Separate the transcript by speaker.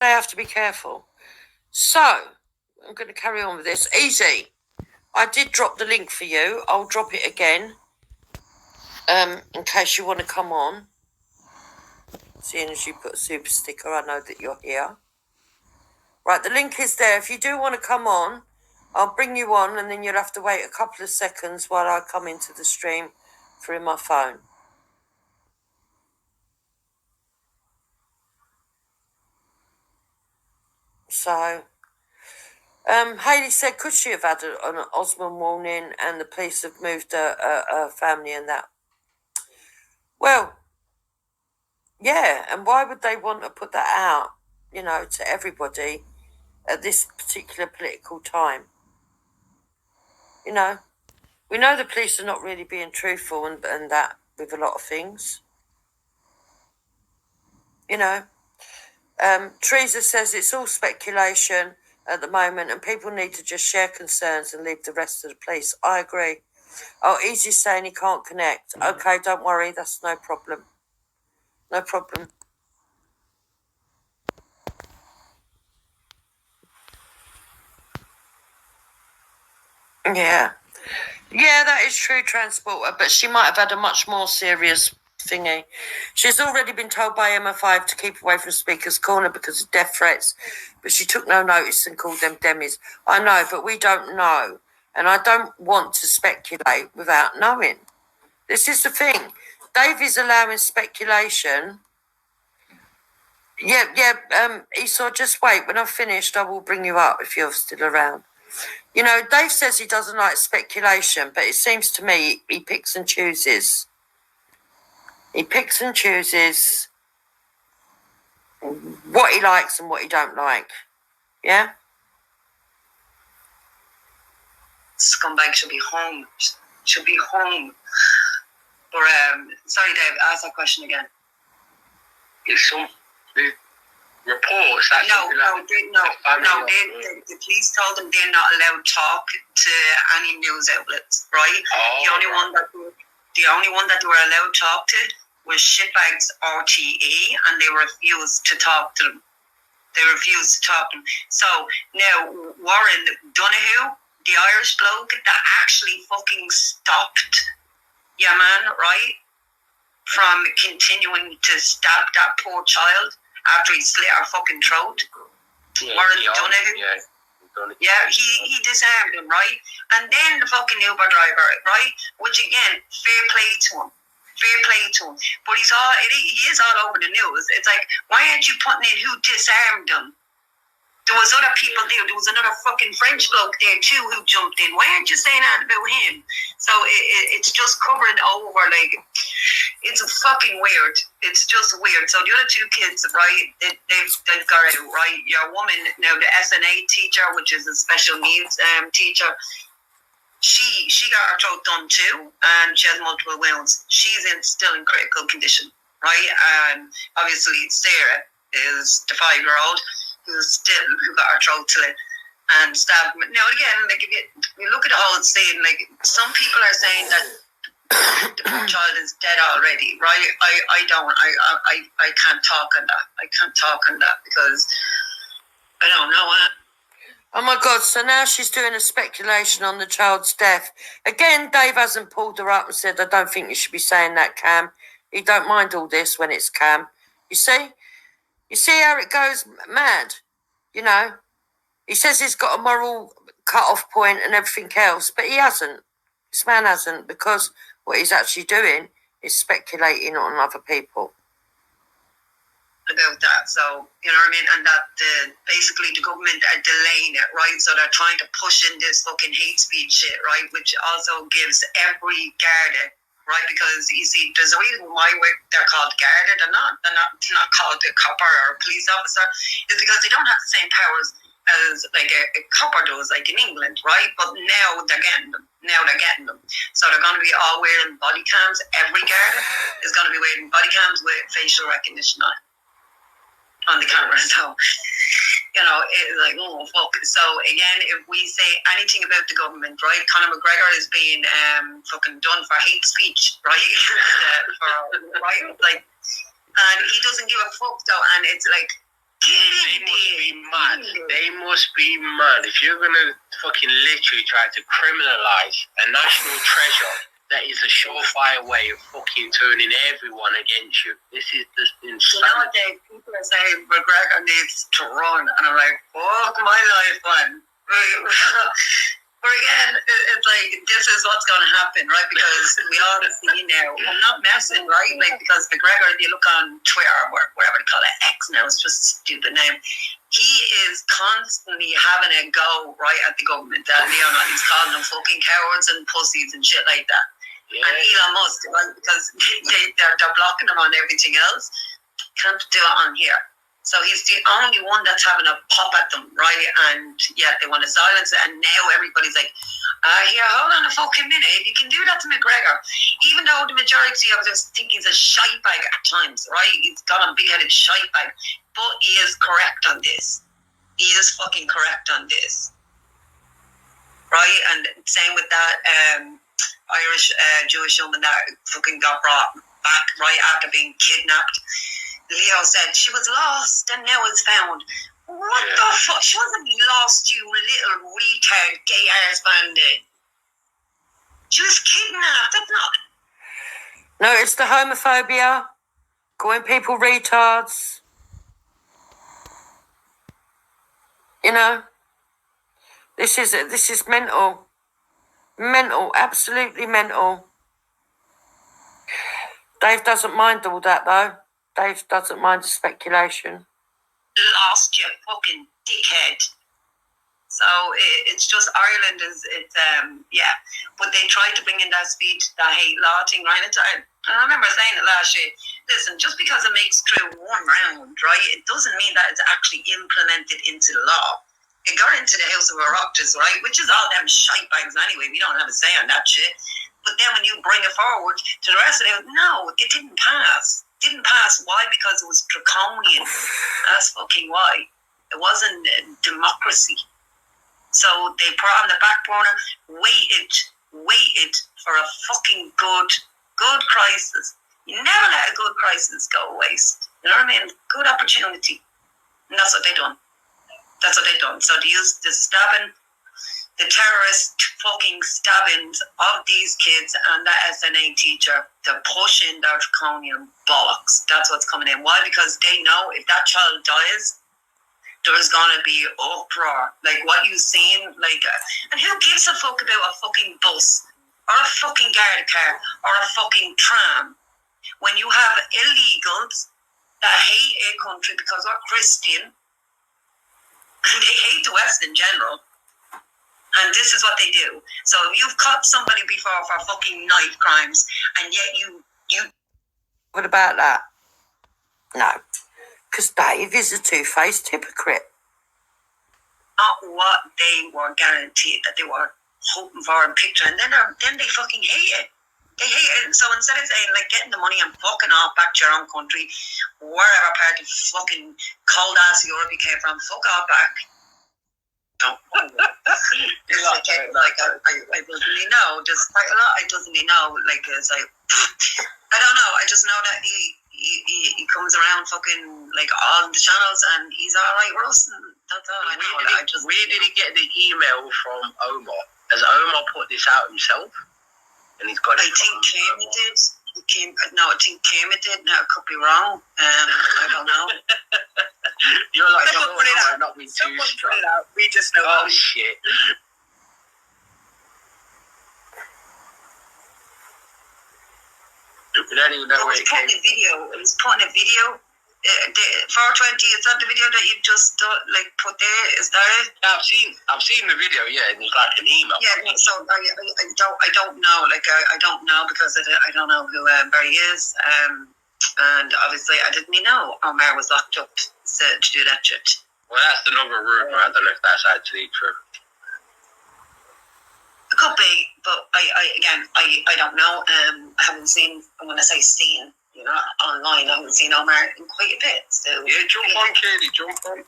Speaker 1: they have to be careful. So, I'm going to carry on with this. Easy. I did drop the link for you. I'll drop it again. In case you want to come on. Seeing as you put a super sticker, I know that you're here. Right, the link is there. If you do want to come on, I'll bring you on, and then you'll have to wait a couple of seconds while I come into the stream through my phone. So, Hayley said, could she have had an Osmond warning and the police have moved her family and that? Well, yeah, and why would they want to put that out, to everybody at this particular political time? We know the police are not really being truthful and that with a lot of things. Teresa says it's all speculation at the moment and people need to just share concerns and leave the rest to the police. I agree. Oh, Easy's saying he can't connect. Okay, don't worry, that's no problem. No problem. Yeah, that is true, Transporter, but she might have had a much more serious thingy. She's already been told by MI5 to keep away from Speaker's Corner because of death threats, but she took no notice and called them demis. I know, but we don't know, and I don't want to speculate without knowing. This is the thing. Dave is allowing speculation. Esau, just wait. When I've finished, I will bring you up if you're still around. Dave says he doesn't like speculation, but it seems to me he picks and chooses. He picks and chooses what he likes and what he don't like. Yeah?
Speaker 2: Scumbag should be hung. Should be hung. Or, sorry, Dave, ask that question again.
Speaker 3: It's some reports that
Speaker 2: the police told them they're not allowed to talk to any news outlets, right? The only one that they were allowed to talk to was shitbags RTE, and they refused to talk to them. So now Warren Donoghue, the Irish bloke that actually fucking stopped your man, right, from continuing to stab that poor child after he slit her fucking throat. Warren Donoghue. Yeah, he disarmed him, right? And then the fucking Uber driver, right? Which again, fair play to him. But he is all over the news. It's like, why aren't you putting in who disarmed him? There was other people there. There was another fucking French bloke there too who jumped in. Why aren't you saying that about him? So it's just covering over, like, it's fucking weird. It's just weird. So the other two kids, right, they've got out, right? Your woman, now the SNA teacher, which is a special needs teacher, she got her throat done too, and she has multiple wounds. She's still in critical condition, right? And obviously Sarah is the 5-year-old who got her throat slit and stabbed. Now again, like, if you look at the whole scene, like, some people are saying that the poor child is dead already, right? I can't talk on that. I can't talk on that because I don't know it.
Speaker 1: Oh my God, so now she's doing a speculation on the child's death. Again, Dave hasn't pulled her up and said, I don't think you should be saying that, Cam. He don't mind all this when it's Cam. You see? You see how it goes mad? He says he's got a moral cut-off point and everything else, but he hasn't. This man hasn't, because what he's actually doing is speculating on other people.
Speaker 2: About that, so you know what I mean, and that basically the government are delaying it, right? So they're trying to push in this fucking hate speech shit, right? Which also gives every Garda, right? Because you see, there's a reason why they're called Garda. They're not called a copper or a police officer, is because they don't have the same powers as like a copper does, like in England, right? But now they're getting them. So they're going to be all wearing body cams. Every Garda is going to be wearing body cams with facial recognition on the camera. So, it's like, oh, fuck. So, again, if we say anything about the government, right, Conor McGregor is being fucking done for hate speech, right? Right? Like, and he doesn't give a fuck, though. And it's like, kill him,
Speaker 3: mad. They must be mad. If you're gonna fucking literally try to criminalize a national treasure, that is a surefire way of fucking turning everyone against you. This is just insane.
Speaker 2: Nowadays, people are saying McGregor needs to run, and I'm like, fuck my life, man. But again, it's like, this is what's going to happen, right? Because we all see now, I'm not messing, right? Like, because McGregor, if you look on Twitter, or whatever they call it, X now, it's just a stupid name. He is constantly having a go right at the government. Leon, he's calling them fucking cowards and pussies and shit like that. Yeah. And Elon Musk, right? Because they're blocking him on everything else. Can't do it on here. So he's the only one that's having a pop at them, right? And yeah, they want to silence it. And now everybody's like, here, hold on a fucking minute. If you can do that to McGregor, even though the majority of us think he's a shite bag at times, right? He's got a big-headed shite bag. But he is correct on this. He is fucking correct on this. Right? And same with that Irish Jewish woman that fucking got brought back right after being kidnapped. Leo said she was lost and now is found. What the fuck? She wasn't lost, you little retard gay ass bandit. She was kidnapped. That's not.
Speaker 1: No, it's the homophobia, calling people retards. You know, this is mental, absolutely mental. Dave doesn't mind all that though. Dave doesn't mind the speculation.
Speaker 2: Lost, you fucking dickhead. So it's just Ireland but they tried to bring in that speech, that hate law thing, right? And I remember saying it last year. Listen, just because it makes through one round, right, it doesn't mean that it's actually implemented into law. It got into the House of Oireachtas, right, which is all them shite bags anyway. We don't have a say on that shit. But then when you bring it forward to the rest of it, no, it didn't pass. Didn't pass. Why? Because it was draconian. That's fucking why. It wasn't democracy. So they put on the back burner, waited for a fucking good crisis. You never let a good crisis go to waste. You know what I mean? Good opportunity. And that's what they done. So they used the stabbing, the terrorist fucking stabbings of these kids and that SNA teacher to push in their draconian bollocks. That's what's coming in. Why? Because they know if that child dies, there's gonna be uproar. Like what you've seen, and who gives a fuck about a fucking bus or a fucking guard car or a fucking tram when you have illegals that hate a country because we're Christian and they hate the West in general. And this is what they do. So if you've caught somebody before for fucking knife crimes, and yet you.
Speaker 1: What about that? No, because Dave is a two-faced hypocrite.
Speaker 2: Not what they were guaranteed that they were hoping for in picture, and then they fucking hate it. They hate it. So instead of saying getting the money and fucking off back to your own country, wherever part of fucking cold ass Europe you came from, fuck off back. I doesn't know. There's quite a lot I doesn't know. It's like I don't know. I just know that he comes around fucking all the channels and he's all right roasting. That's all I know.
Speaker 3: Where did he get the email from Omar? Has Omar put this out himself? And he's got it.
Speaker 2: I think Kermit did. I think Kermit did. Now I could be wrong. I don't know.
Speaker 3: You're like,
Speaker 2: someone put it out.
Speaker 3: Not me too
Speaker 2: Someone
Speaker 3: strong.
Speaker 2: put it out. We just know.
Speaker 3: Oh shit. We don't even know where it came.
Speaker 2: It was put in a video. The 420, is that the video that you just put there? Is that it?
Speaker 3: Yeah, I've seen the video. Yeah, it was like an email.
Speaker 2: Yeah, so I don't know. I don't know because I don't know who Barry is. And obviously I didn't know Omar was locked up to do that shit.
Speaker 3: Well, that's another rumor. I don't know if that's actually true.
Speaker 2: It could be, but I don't know. I haven't seen. I'm gonna say seen. Online. I haven't seen Omar in quite a bit. So
Speaker 3: yeah, jump on, Katie. Jump on.